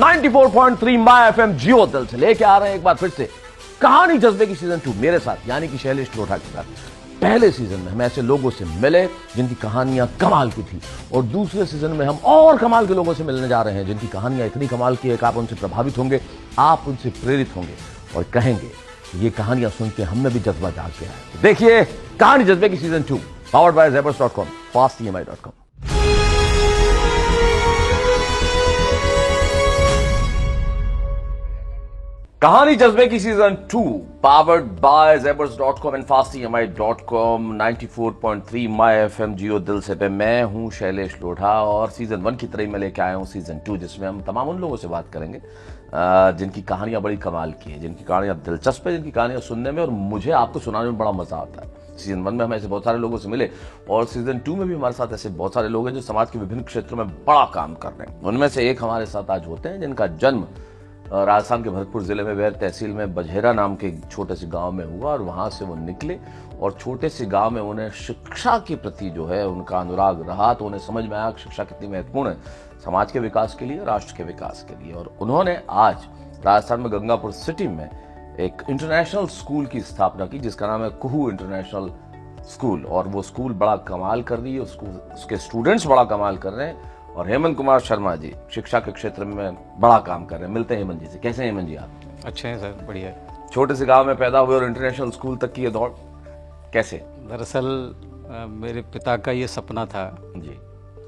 94.3 my FM जियो दिल से लेके आ रहे हैं एक बार फिर से कहानी जज्बे की सीजन 2 मेरे साथ यानी कि शैलेश लोढ़ा के साथ। पहले सीजन में हम ऐसे लोगों से मिले जिनकी कहानियां कमाल की थी और दूसरे सीजन में हम और कमाल के लोगों से मिलने जा रहे हैं जिनकी कहानियां इतनी कमाल की है कि आप उनसे प्रभावित होंगे, आप उनसे प्रेरित होंगे और कहेंगे ये कहानियां सुन के हमने भी जज्बा जाग गया है। देखिए कहानी जज्बे की season 2 powered by zebras.com, fastemi.com। कहानी जज्बे की season 2 powered by zebras.com and fastemi.com 94.3 my FM जियो दिल से पे मैं हूं शैलेश लोढ़ा और सीजन 1 की तरह मैं लेके आया हूं सीजन 2 जिसमें हम तमाम उन लोगों से बात करेंगे जिनकी कहानियां बड़ी कमाल की है, जिनकी कहानियां दिलचस्प है, जिनकी कहानियां सुनने में और मुझे आपको सुनाने में बड़ा मजा आता है। सीजन 1 में हम ऐसे बहुत सारे लोगों से मिले और सीजन 2 में भी हमारे साथ ऐसे बहुत सारे लोग हैं जो समाज के विभिन्न क्षेत्रों में बड़ा काम कर रहे हैं। उनमें से एक हमारे साथ आज होते हैं जिनका जन्म राजस्थान के भरतपुर जिले में बैर तहसील में बजहेरा नाम के छोटे से गांव में हुआ और वहां से वो निकले और छोटे से गांव में उन्हें शिक्षा के प्रति जो है उनका अनुराग रहा तो उन्हें समझ में आया कि शिक्षा कितनी महत्वपूर्ण है समाज के विकास के लिए, राष्ट्र के विकास के लिए। और उन्होंने आज राजस्थान में गंगापुर सिटी में एक इंटरनेशनल स्कूल की स्थापना की जिसका नाम है कुहू इंटरनेशनल स्कूल और वो स्कूल बड़ा कमाल कर रही है, उसके स्टूडेंट्स बड़ा कमाल कर रहे हैं और हेमंत कुमार शर्मा जी शिक्षा के क्षेत्र में बड़ा काम कर रहे हैं। मिलते हैं हेमंत जी से। कैसे हैं हेमंत जी आप? अच्छे हैं सर, बढ़िया। छोटे से गांव में पैदा हुए और इंटरनेशनल स्कूल तक की ये दौड़ कैसे? दरअसल मेरे पिता का ये सपना था जी।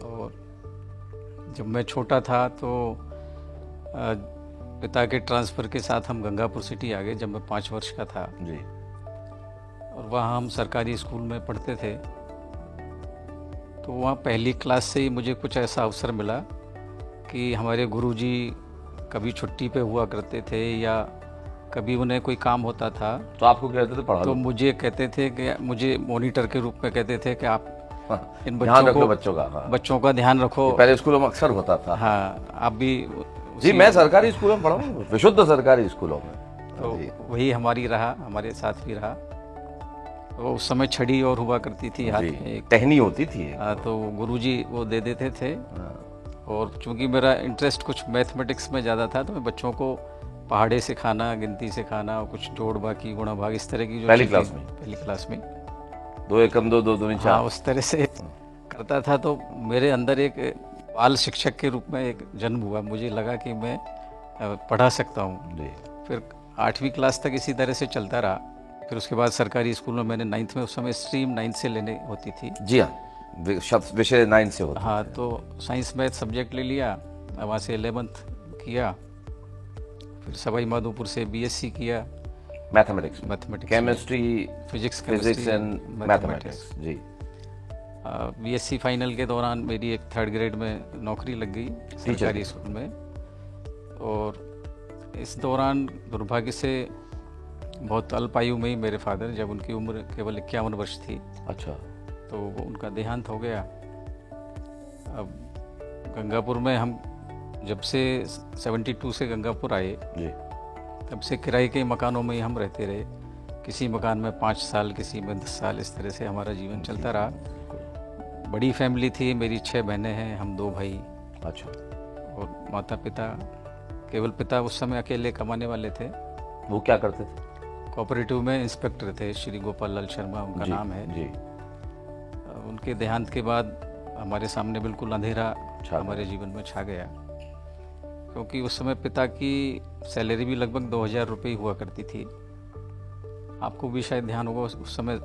और जब मैं छोटा था तो पिता के ट्रांसफ़र के साथ हम गंगापुर सिटी आ गए जब मैं 5 वर्ष का था जी। और वहाँ हम सरकारी स्कूल में पढ़ते थे। तो वहाँ पहली क्लास से ही मुझे कुछ ऐसा अवसर मिला कि हमारे गुरुजी कभी छुट्टी पे हुआ करते थे या कभी उन्हें कोई काम होता था तो आपको कहते थे पढ़ा तो मुझे कहते थे कि मुझे मॉनिटर के रूप में कहते थे कि आप इन बच्चों का ध्यान रखो। पहले स्कूलों में अक्सर होता था। हाँ, आप भी जी। मैं सरकारी स्कूलों में पढ़ा हूँ, विशुद्ध सरकारी स्कूलों में। तो वही हमारी रहा, हमारे साथ भी रहा। तो उस समय छड़ी और हुआ करती थी हाथ में, एक टहनी होती थी। हाँ, तो गुरुजी वो दे देते थे। और चूंकि मेरा इंटरेस्ट कुछ मैथमेटिक्स में ज़्यादा था तो मैं बच्चों को पहाड़े सिखाना, गिनती सिखाना और कुछ जोड़ बाकी गुणा भाग इस तरह की जो पहली क्लास में 2 एकम 2 2 दूनी 4 हाँ, उस तरह से करता था। तो मेरे अंदर एक बाल शिक्षक के रूप में एक जन्म हुआ। मुझे लगा कि मैं पढ़ा सकता हूँ। फिर 8वीं क्लास तक इसी तरह से चलता रहा। फिर उसके बाद सरकारी स्कूल में मैंने 9th में, उस समय स्ट्रीम 9th से लेने होती थी। जी हाँ, विषय 9 से होता। हाँ, तो साइंस मैथ सब्जेक्ट ले लिया। वहाँ से 11th किया। फिर सवाई माधोपुर से BSc किया mathematics, chemistry, physics and mathematics. जी। BSc फाइनल के दौरान मेरी एक 3rd ग्रेड में नौकरी लग गई सरकारी स्कूल में। और इस दौरान दुर्भाग्य से बहुत अल्प आयु में ही मेरे फादर, जब उनकी उम्र केवल 51 वर्ष थी, अच्छा, तो उनका देहांत हो गया। अब गंगापुर में हम जब से 72 से गंगापुर आए जी, तब से किराए के मकानों में ही हम रहते रहे। किसी मकान में 5 साल, किसी में 10 साल, इस तरह से हमारा जीवन चलता रहा। बड़ी फैमिली थी, मेरी 6 बहनें हैं, हम 2 भाई। अच्छा। और माता पिता, केवल पिता उस समय अकेले कमाने वाले थे। वो क्या करते थे? कोऑपरेटिव में इंस्पेक्टर थे, श्री गोपाल लाल शर्मा उनका नाम है जी। उनके देहांत के बाद हमारे सामने बिल्कुल अंधेरा हमारे जीवन में छा गया, क्योंकि उस समय पिता की सैलरी भी लगभग 2000 रुपये हुआ करती थी। आपको भी शायद ध्यान होगा उस समय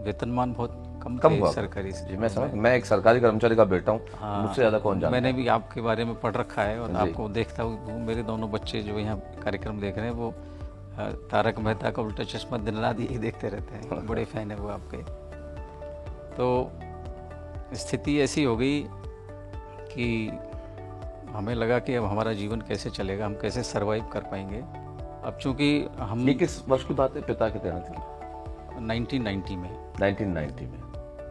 वेतनमान बहुत कम थे सरकारी। जी, मैं एक सरकारी कर्मचारी का बेटा हूँ। हाँ, मुझसे ज़्यादा कौन जानता है? मैंने भी आपके बारे में पढ़ रखा है और आपको देखता हूँ। मेरे दोनों बच्चे जो यहाँ कार्यक्रम देख रहे हैं वो तारक मेहता का उल्टा चश्मा दिन रात यही देखते रहते हैं। बड़े फैन है वो आपके। तो स्थिति ऐसी हो गई कि हमें लगा कि अब हमारा जीवन कैसे चलेगा, हम कैसे सरवाइव कर पाएंगे। अब चूंकि हम, ये किस वर्ष की बात है पिता के देहांत की? 1990 में। 1990 में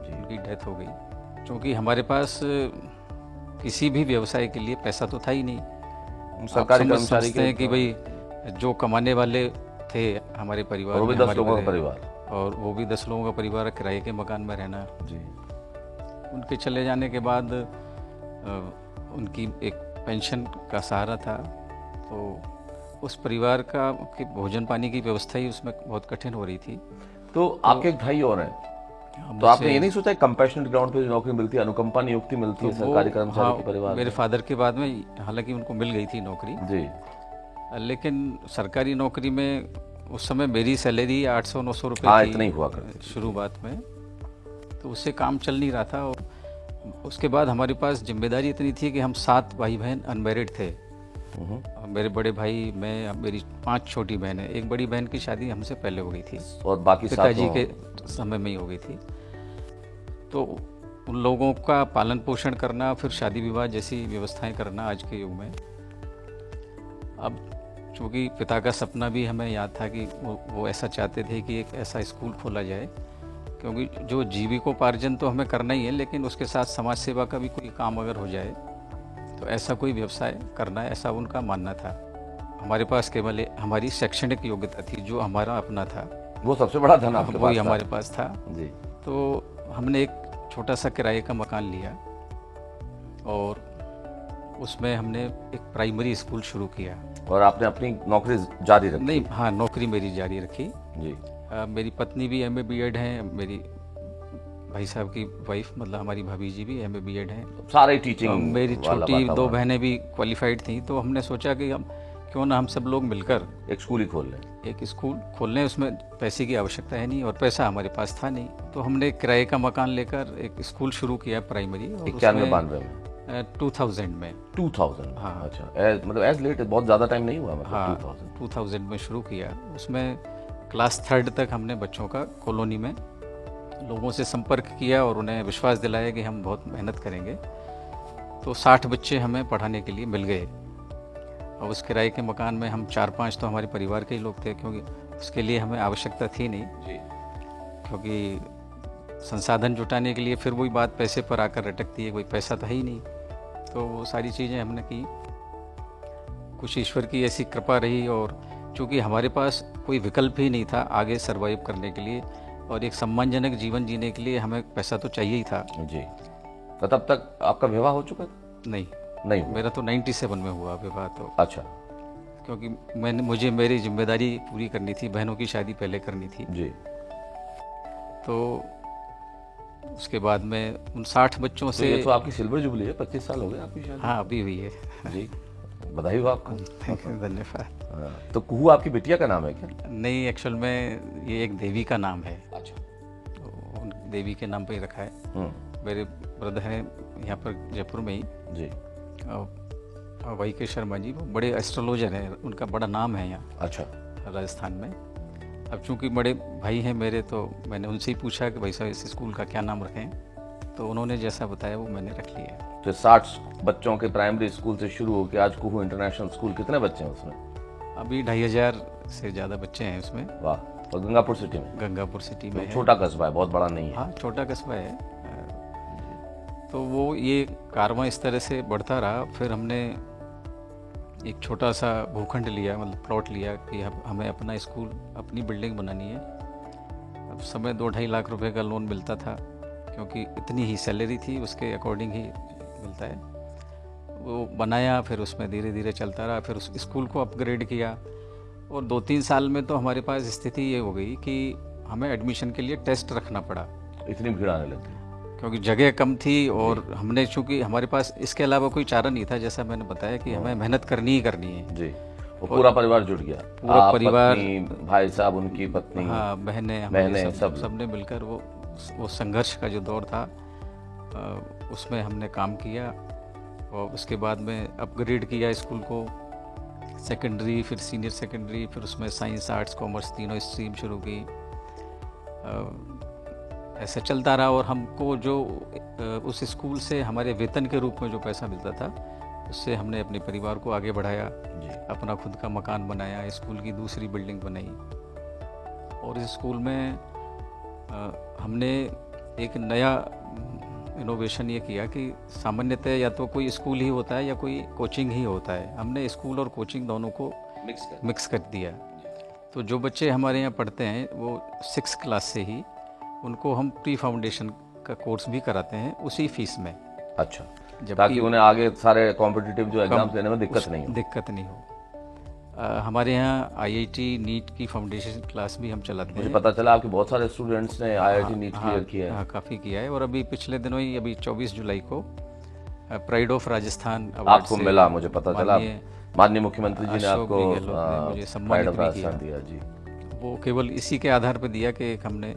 जी, उनकी डेथ हो गई। चूंकि हमारे पास किसी भी व्यवसाय के लिए पैसा तो था ही नहीं। सरकारी कर्मचारी हैं कि भाई जो कमाने वाले थे हमारे परिवार, और वो भी 10 लोगों का परिवार, और वो भी 10 लोगों का परिवार, किराए के मकान में रहना। जी। उनके चले जाने के बाद उनकी एक पेंशन का सहारा था। तो उस परिवार का कि भोजन पानी की व्यवस्था ही उसमें बहुत कठिन हो रही थी। तो आपके एक भाई और हैं, तो आपने ये नहीं सोचा कंपैशनेट ग्राउंड पे जो नौकरी मिलती है, अनुकंपा नियुक्ति मिलती है सरकारी कर्मचारी के परिवार मेरे में? फादर के बाद में हालांकि उनको मिल गई थी नौकरी, जी। लेकिन सरकारी नौकरी में उस समय मेरी सैलरी 800-900 रुपये हाँ, थी इतना ही हुआ करती थी शुरुआत में, तो उससे काम चल नहीं रहा था। और उसके बाद हमारे पास जिम्मेदारी इतनी थी कि हम 7 भाई बहन अनमैरिड थे। मेरे बड़े भाई, मैं, मेरी 5 छोटी बहनें। एक बड़ी बहन की शादी हमसे पहले हो गई थी और बाकी पिताजी सातों के समय में ही हो गई थी। तो उन लोगों का पालन पोषण करना, फिर शादी विवाह जैसी व्यवस्थाएं करना आज के युग में। अब चूँकि पिता का सपना भी हमें याद था कि वो ऐसा चाहते थे कि एक ऐसा स्कूल खोला जाए, क्योंकि जो जीविकोपार्जन तो हमें करना ही है, लेकिन उसके साथ समाज सेवा का भी कोई काम अगर हो जाए तो ऐसा कोई व्यवसाय करना है, ऐसा उनका मानना था। हमारे पास केवल हमारी शैक्षणिक योग्यता थी, जो हमारा अपना था, वो सबसे बड़ा धन आपके वही पास था। हमारे पास था। जी। तो हमने एक छोटा सा किराए का मकान लिया और उसमें हमने एक प्राइमरी स्कूल शुरू किया। और आपने अपनी नौकरी जारी रखी? नहीं, हाँ, नौकरी मेरी जारी रखी। जी। मेरी पत्नी भी MA BEd हैं, मेरी भाई साहब की वाइफ, मतलब हमारी भाभी जी भी MA BEd हैं। सारे टीचिंग मेरी वाला छोटी 2 वातावरण। बहनें भी क्वालिफाइड थी। तो हमने सोचा कि हम क्यों ना हम सब लोग मिलकर एक स्कूल ही खोल लें। एक स्कूल खोल लें। उसमें पैसे की आवश्यकता है नहीं और पैसा हमारे पास था नहीं, तो हमने किराए का मकान लेकर एक स्कूल शुरू किया प्राइमरी। 91-92 में? 2000 में। 2000? हाँ। अच्छा, मतलब एज लेट, बहुत ज़्यादा टाइम नहीं हुआ मतलब? हाँ, 2000 में शुरू किया। उसमें क्लास 3rd तक हमने बच्चों का कॉलोनी में लोगों से संपर्क किया और उन्हें विश्वास दिलाया कि हम बहुत मेहनत करेंगे। तो 60 बच्चे हमें पढ़ाने के लिए मिल गए। और उस किराए के मकान में हम 4-5 तो हमारे परिवार के ही लोग थे, क्योंकि उसके लिए हमें आवश्यकता थी नहीं। जी। क्योंकि संसाधन जुटाने के लिए फिर वही बात पैसे पर आकर रटकती है, कोई पैसा था ही नहीं। तो वो सारी चीज़ें हमने की। कुछ ईश्वर की ऐसी कृपा रही, और चूँकि हमारे पास कोई विकल्प ही नहीं था आगे सरवाइव करने के लिए, और एक सम्मानजनक जीवन जीने के लिए हमें पैसा तो चाहिए ही था। जी। तो तब तक आपका विवाह हो चुका था? नहीं हुआ? मेरा तो 97 में हुआ विवाह। तो अच्छा। क्योंकि मुझे मेरी जिम्मेदारी पूरी करनी थी, बहनों की शादी पहले करनी थी। जी। तो उसके बाद में उन 60 बच्चों तो से ये तो आपकी सिल्वर जुबली है, 25 साल हो गए आपकी शादी? हाँ, अभी हुई है। जी, बधाई हो आपको। धन्यवाद। हाँ, तो कुहू आपकी बिटिया का नाम है क्या? नहीं, एक्चुअल में ये एक देवी का नाम है, अच्छा। तो उन देवी के नाम पे ही रखा है। मेरे ब्रदर हैं यहाँ पर जयपुर में ही, जी। वाई के शर्मा जी, वो बड़े एस्ट्रोलॉजर हैं, उनका बड़ा नाम है यहाँ अच्छा। राजस्थान में। अब चूंकि बड़े भाई हैं मेरे, तो मैंने उनसे ही पूछा कि भाई साहब इस स्कूल का क्या नाम रखें, तो उन्होंने जैसा बताया वो मैंने रख लिया। तो 60 बच्चों के प्राइमरी स्कूल से शुरू होकर आज कुहू इंटरनेशनल स्कूल, कितने बच्चे हैं उसमें? अभी 2500 से ज़्यादा बच्चे हैं उसमें। वाह। और गंगापुर सिटी में? गंगापुर सिटी में तो है। छोटा कस्बा है, बहुत बड़ा नहीं है। हाँ, छोटा कस्बा है। तो वो ये कारवां इस तरह से बढ़ता रहा। फिर हमने एक छोटा सा भूखंड लिया, मतलब प्लॉट लिया कि हमें अपना स्कूल, अपनी बिल्डिंग बनानी है। अब समय 2-2.5 लाख रुपए का लोन मिलता था, क्योंकि इतनी ही सैलरी थी, उसके अकॉर्डिंग ही मिलता है। वो बनाया, फिर उसमें धीरे धीरे चलता रहा। फिर उस स्कूल को अपग्रेड किया, और 2-3 साल में तो हमारे पास स्थिति ये हो गई कि हमें एडमिशन के लिए टेस्ट रखना पड़ा, इतनी भीड़ आने लगी क्योंकि जगह कम थी। और हमने, चूंकि हमारे पास इसके अलावा कोई चारा नहीं था, जैसा मैंने बताया कि हमें मेहनत करनी ही करनी है। जी। और पूरा परिवार जुट गया? पूरा आप, परिवार, पत्नी, भाई साहब, उनकी पत्नी, हाँ, बहनें, सब सबने मिलकर वो संघर्ष का जो दौर था उसमें हमने काम किया। और उसके बाद में अपग्रेड किया स्कूल को, सेकेंडरी, फिर सीनियर सेकेंडरी, फिर उसमें साइंस, आर्ट्स, कॉमर्स तीनों स्ट्रीम शुरू की। ऐसे चलता रहा। और हमको जो उस स्कूल से हमारे वेतन के रूप में जो पैसा मिलता था, उससे हमने अपने परिवार को आगे बढ़ाया। अपना खुद का मकान बनाया, स्कूल की दूसरी बिल्डिंग बनाई। और इस स्कूल में हमने एक नया इनोवेशन ये किया कि सामान्यतः या तो कोई स्कूल ही होता है या कोई कोचिंग ही होता है। हमने स्कूल और कोचिंग दोनों को मिक्स कर दिया। तो जो बच्चे हमारे यहाँ पढ़ते हैं वो 6th क्लास से ही, उनको हम प्री फाउंडेशन का कोर्स भी कराते हैं उसी फीस में। अच्छा। ताकि उन्हें आगे सारे कॉम्पिटिटिव जो एग्जाम्स देने में दिक्कत नहीं हो। दिक्कत नहीं हो। हमारे यहाँ आईआईटी नीट की फाउंडेशन क्लास भी हम चलाते मुझे हैं। पता चला आपके बहुत सारे स्टूडेंट्स ने आईआईटी नीट क्लियर किया है। हाँ, काफ़ी किया है। और अभी पिछले दिनों ही अभी 24 जुलाई को प्राइड ऑफ राजस्थान अवार्ड आपको से मिला, मुझे पता चला माननीय मुख्यमंत्री जी ने अशोक आपको गहलोत ने मुझे प्राइड सम्मानित ऑफ भी राजस्थान किया। दिया जी। वो केवल इसी के आधार पर दिया कि हमने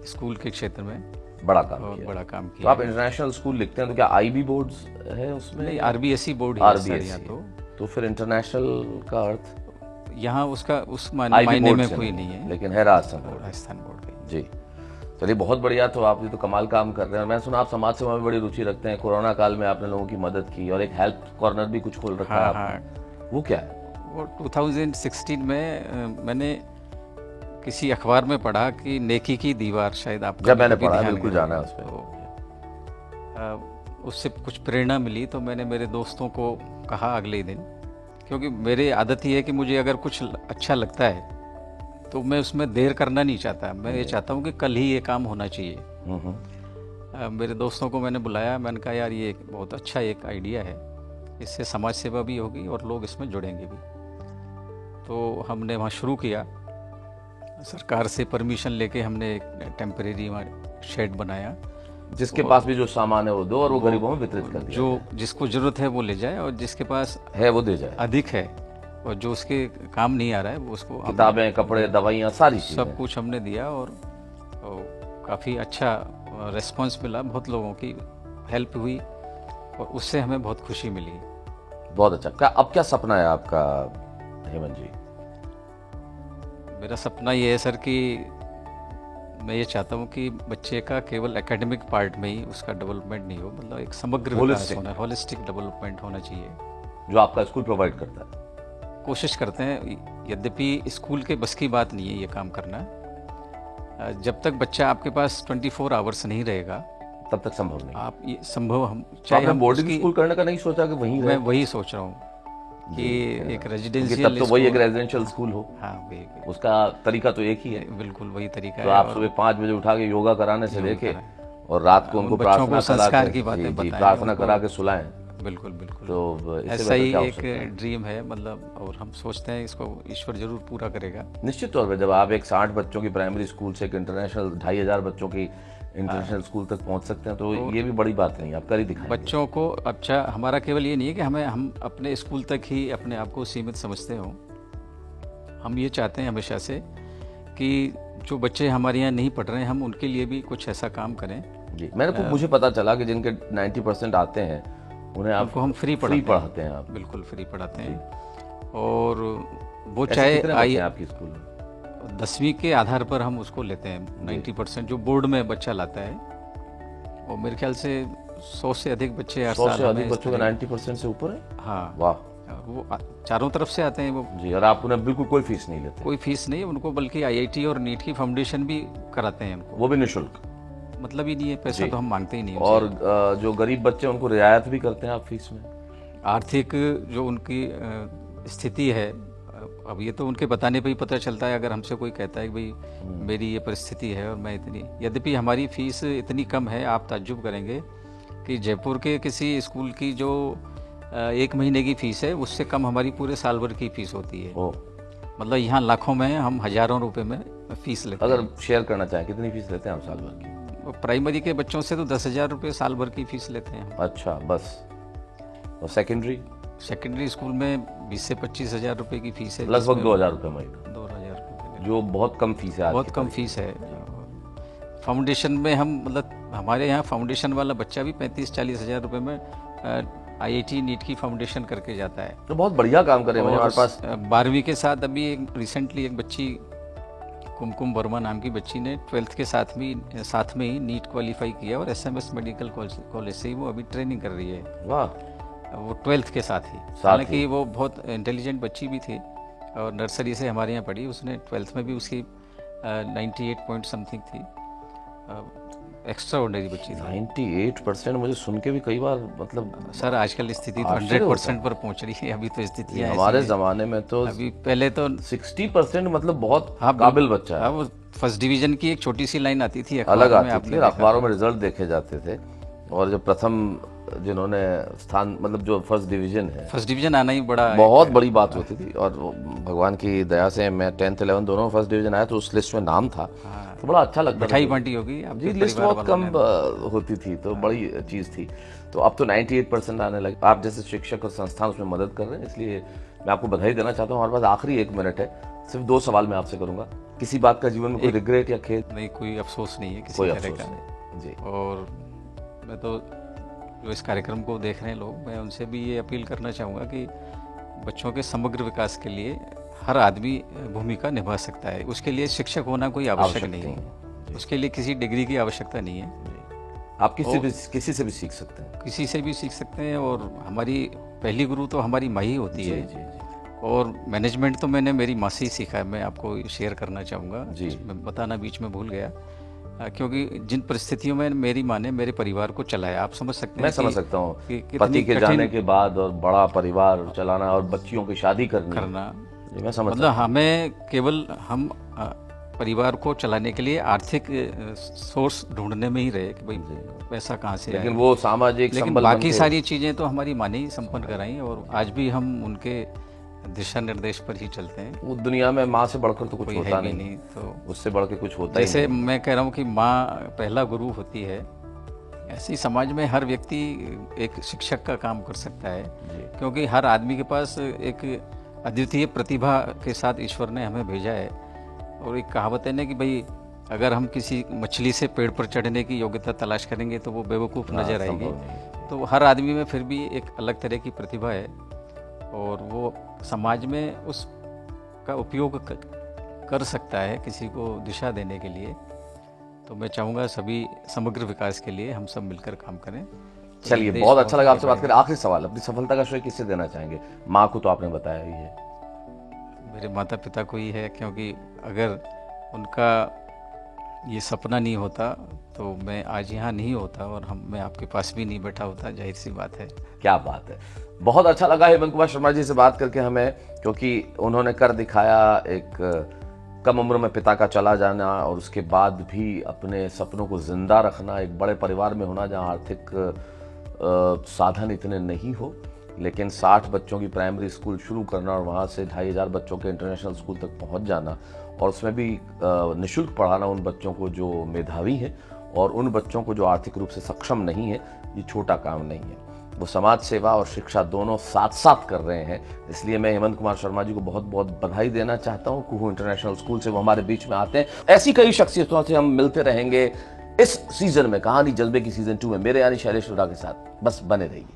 स्कूल के क्षेत्र में बड़ा काम बहुत किया। बड़ा काम तो किया। आप इंटरनेशनल स्कूल लिखते हैं तो क्या आईबी बोर्ड्स है उसमें? नहीं, आरबीएसई बोर्ड है सर यहाँ। तो फिर इंटरनेशनल का अर्थ यहाँ उसका उस IB मायने बोर्ड में से कोई नहीं है, लेकिन है राजस्थान बोर्ड। राजस्थान बोर्ड का। जी, चलिए बहुत बढ़िया। तो आप ये तो कमाल काम कर रहे हैं। मैं सुना आप समाज सेवा में बड़ी रुचि रखते हैं। कोरोना काल में आपने लोगों की मदद की और एक हेल्थ कॉर्नर भी कुछ खोल रखा है आपने। वो क्या है? वो 2016 में मैंने किसी अखबार में पढ़ा कि नेकी की दीवार, शायद आपका जब मैंने भी पढ़ा ध्यान बिल्कुल गया जाना है होगा। उस पर। उससे कुछ प्रेरणा मिली तो मैंने मेरे दोस्तों को कहा अगले दिन, क्योंकि मेरी आदत ही है कि मुझे अगर कुछ अच्छा लगता है तो मैं उसमें देर करना नहीं चाहता। मैं ये चाहता हूँ कि कल ही ये काम होना चाहिए। मेरे दोस्तों को मैंने बुलाया, मैंने कहा यार ये बहुत अच्छा एक आइडिया है, इससे समाज सेवा भी होगी और लोग इसमें जुड़ेंगे भी। तो हमने वहाँ शुरू किया। सरकार से परमिशन लेके हमने एक टेम्परेरी शेड बनाया। जिसके पास भी जो सामान है वो दो और वो गरीबों में वितरित कर दिया। जो जिसको जरूरत है वो ले जाए और जिसके पास है वो दे जाए, अधिक है और जो उसके काम नहीं आ रहा है वो उसको किताबें, कपड़े, दवाइयाँ, सारी चीजें सब कुछ हमने दिया। और काफ़ी अच्छा रिस्पांस मिला, बहुत लोगों की हेल्प हुई और उससे हमें बहुत खुशी मिली। बहुत अच्छा। अब क्या सपना है आपका हेमंत जी? मेरा सपना ये है सर कि मैं ये चाहता हूँ कि बच्चे का केवल एकेडमिक पार्ट में ही उसका डेवलपमेंट नहीं हो, मतलब एक समग्र विकास होना, होलिस्टिक डेवलपमेंट होना चाहिए, जो आपका स्कूल प्रोवाइड करता है। कोशिश करते हैं, यद्यपि स्कूल के बस की बात नहीं है ये काम करना। जब तक बच्चा आपके पास 24 आवर्स नहीं रहेगा तब तक संभव नहीं। आप ये संभव हम चाहे हम बोर्डिंग स्कूल करने का नहीं सोचा कि वहीं मैं वही सोच रहा हूँ कि एक रेजिडेंशियल, तब तो वही एक रेजिडेंशियल स्कूल हो। हाँ, वही उसका तरीका तो एक ही है। बिल्कुल वही तरीका तो है। आप सुबह 5 बजे उठा के योगा कराने से लेके और रात को उनको प्रार्थना करा के सुलाएं। बिल्कुल बिल्कुल। तो ऐसा ही एक ड्रीम है, मतलब, और हम सोचते हैं इसको ईश्वर जरूर पूरा करेगा। निश्चित तौर पे जब आप एक 60 बच्चों की प्राइमरी स्कूल से एक इंटरनेशनल 2500 बच्चों की इंटरनेशनल स्कूल तक पहुंच सकते हैं तो ये भी बड़ी बात नहीं, आप कर ही दिखाएंगे बच्चों को। अच्छा, हमारा केवल ये नहीं है कि हम अपने स्कूल तक ही अपने आप को सीमित समझते हो। हम ये चाहते हैं हमेशा से कि जो बच्चे हमारे यहाँ नहीं पढ़ रहे हैं हम उनके लिए भी कुछ ऐसा काम करें। जी, मुझे पता चला कि जिनके 90% आते हैं उन्हें आपको हम फ्री पढ़ाते हैं। आप बिल्कुल फ्री पढ़ाते हैं। और वो चाहे आपकी स्कूल में 10वीं के आधार पर हम उसको लेते हैं। 90% जो बोर्ड में बच्चा लाता है, और मेरे ख्याल से 100 से अधिक बच्चे 100 से अधिक बच्चों का 90% से ऊपर है। हाँ, वाह। वो चारों तरफ से आते हैं वो जी, और आप उन्हें बिल्कुल कोई फीस नहीं लेते? कोई फीस नहीं उनको, बल्कि आईआईटी और नीट की फाउंडेशन भी कराते हैं उनको, वो भी निःशुल्क। मतलब ही नहीं है, पैसा तो हम मांगते ही नहीं। और जो गरीब बच्चे उनको रियायत भी करते हैं आप फीस में? आर्थिक जो उनकी स्थिति है, अब ये तो उनके बताने पे ही पता चलता है। अगर हमसे कोई कहता है कि भाई मेरी ये परिस्थिति है और मैं इतनी, यद्यपि हमारी फीस इतनी कम है, आप ताज्जुब करेंगे कि जयपुर के किसी स्कूल की जो 1 महीने की फीस है उससे कम हमारी पूरे साल भर की फीस होती है। मतलब यहाँ लाखों में, हम हजारों रुपए में फीस लेते हैं। अगर शेयर करना चाहें कितनी फीस लेते हैं आप साल भर की? प्राइमरी के बच्चों से तो 10,000 रुपये साल भर की फीस लेते हैं। अच्छा, बस। और सेकेंडरी स्कूल में 20 से 25,000 रुपये की फीस है, लगभग 2,000 रुपये महीना। 2,000 रुपये, जो बहुत कम फीस है। बहुत कम फीस है। फाउंडेशन में हम, मतलब हमारे यहाँ फाउंडेशन वाला बच्चा भी 35-40 हज़ार रुपये में आईआईटी नीट की फाउंडेशन करके जाता है। तो बहुत बढ़िया काम करे हमारे पास। 12वीं के साथ अभी रिसेंटली एक बच्ची, कुमकुम वर्मा नाम की बच्ची ने 12th के साथ में ही नीट क्वालिफाई किया और एसएमएस मेडिकल कॉलेज से ही वो अभी ट्रेनिंग कर रही है। वाह। वो 12th के साथ ही, हालांकि वो बहुत इंटेलिजेंट बच्ची भी थी और नर्सरी से हमारे यहाँ पढ़ी। उसने 12th में भी उसकी 98 पॉइंट समथिंग थी। एक्स्ट्रा ऑर्डिनरी बच्ची थी। 98% मुझे सुन के भी कई बार, मतलब सर आजकल स्थिति तो 100% पर पहुंच रही है। अभी तो स्थितियाँ हमारे जमाने में तो अभी, पहले तो 60% मतलब बहुत काबिल बच्चा है। वो फर्स्ट डिवीजन की एक छोटी सी लाइन आती थी, अलग आती थी, अखबारों में रिजल्ट देखे जाते थे। और जब प्रथम जिन्होंने स्थान मतलब जो फर्स्ट डिवीजन है, फर्स्ट डिवीजन आना ही बड़ा बहुत बड़ी बात होती थी। और भगवान की दया से मैं 10th 11 दोनों फर्स्ट डिवीजन आया, तो उस लिस्ट में नाम था, तो बड़ा अच्छा लगता था। मिठाई बांटी होगी आपके जी, लिस्ट परिवार बहुत वालों कम ने। होती थी, तो बड़ी चीज़ थी। तो अब तो 98% आने लगे। आप जैसे शिक्षक और संस्थान उसमें मदद कर रहे हैं, इसलिए मैं आपको बधाई देना चाहता हूँ। हमारे पास आखिरी 1 मिनट है, सिर्फ 2 सवाल मैं आपसे करूंगा। किसी बात का जीवन में कोई रिग्रेट या खेद? नहीं, कोई अफसोस नहीं है किसी कोई तरह अफसोस का। नहीं जी। और मैं तो जो इस कार्यक्रम को देख रहे हैं लोग, मैं उनसे भी ये अपील करना चाहूँगा कि बच्चों के समग्र विकास के लिए हर आदमी भूमिका निभा सकता है। उसके लिए शिक्षक होना कोई आवश्यक नहीं है, उसके लिए किसी डिग्री की आवश्यकता नहीं है। आप किसी से भी सीख सकते हैं। किसी से भी सीख सकते हैं, और हमारी पहली गुरु तो हमारी माँ ही होती है। जी जी। और मैनेजमेंट तो मैंने मेरी माँ से ही सीखा है, मैं आपको शेयर करना चाहूँगा जी। मैं बताना बीच में भूल गया, क्योंकि जिन परिस्थितियों में मेरी माँ ने मेरे परिवार को चलाया, आप समझ सकते हैं। मैं समझ सकता हूँ, कितनी पति के कठिन जाने के बाद और बड़ा परिवार चलाना और बच्चियों की शादी करना। जी, मैं समझ मतलब हमें केवल हम परिवार को चलाने के लिए आर्थिक सोर्स ढूंढने में ही रहे कि भाई पैसा कहाँ से लेकिन आए। वो सामाजिक लेकिन संबल बाकी बनके सारी चीज़ें तो हमारी माँ ने ही संपन्न कराई, और आज भी हम उनके दिशा निर्देश पर ही चलते हैं। वो दुनिया में माँ से बढ़कर तो कुछ कोई होता है भी नहीं, नहीं। तो उससे बढ़ के कुछ होता ही जैसे नहीं। मैं कह रहा हूँ कि माँ पहला गुरु होती है, ऐसे ही समाज में हर व्यक्ति एक शिक्षक का काम कर सकता है, क्योंकि हर आदमी के पास एक अद्वितीय प्रतिभा के साथ ईश्वर ने हमें भेजा है। और एक कहावत है ना कि भाई अगर हम किसी मछली से पेड़ पर चढ़ने की योग्यता तलाश करेंगे तो वो बेवकूफ़ नजर आएगी। संभव नहीं। तो हर आदमी में फिर भी एक अलग तरह की प्रतिभा है, और वो समाज में उसका उपयोग कर सकता है किसी को दिशा देने के लिए। तो मैं चाहूँगा सभी समग्र विकास के लिए हम सब मिलकर काम करें। चलिए, देश बहुत अच्छा लगा आगे आपसे बात बढ़ेगा। करें। आखिरी सवाल, अपनी सफलता का श्रेय किससे देना चाहेंगे? माँ को तो आपने बताया ही है। मेरे माता पिता को ही है, क्योंकि अगर उनका ये सपना नहीं होता तो मैं आज यहाँ नहीं होता, और मैं आपके पास भी नहीं बैठा होता, जाहिर सी बात है। क्या बात है, बहुत अच्छा लगा हेमंत कुमार शर्मा जी से बात करके हमें, क्योंकि उन्होंने कर दिखाया एक कम उम्र में पिता का चला जाना, और उसके बाद भी अपने सपनों को जिंदा रखना, एक बड़े परिवार में होना जहाँ आर्थिक साधन इतने नहीं हो, लेकिन 60 बच्चों की प्राइमरी स्कूल शुरू करना और वहाँ से 2500 बच्चों के इंटरनेशनल स्कूल तक पहुँच जाना, और उसमें भी निःशुल्क पढ़ाना उन बच्चों को जो मेधावी हैं और उन बच्चों को जो आर्थिक रूप से सक्षम नहीं है, ये छोटा काम नहीं है। वो समाज सेवा और शिक्षा दोनों साथ साथ कर रहे हैं। इसलिए मैं हेमंत कुमार शर्मा जी को बहुत बहुत बधाई देना चाहता हूँ। कुहू इंटरनेशनल स्कूल से वो हमारे बीच में आते हैं। ऐसी कई शख्सियतों से हम मिलते रहेंगे इस सीजन में, कहानी जज्बे की सीजन 2 में, मेरे यानी शैलेश लोढ़ा के साथ। बस बने रहिए।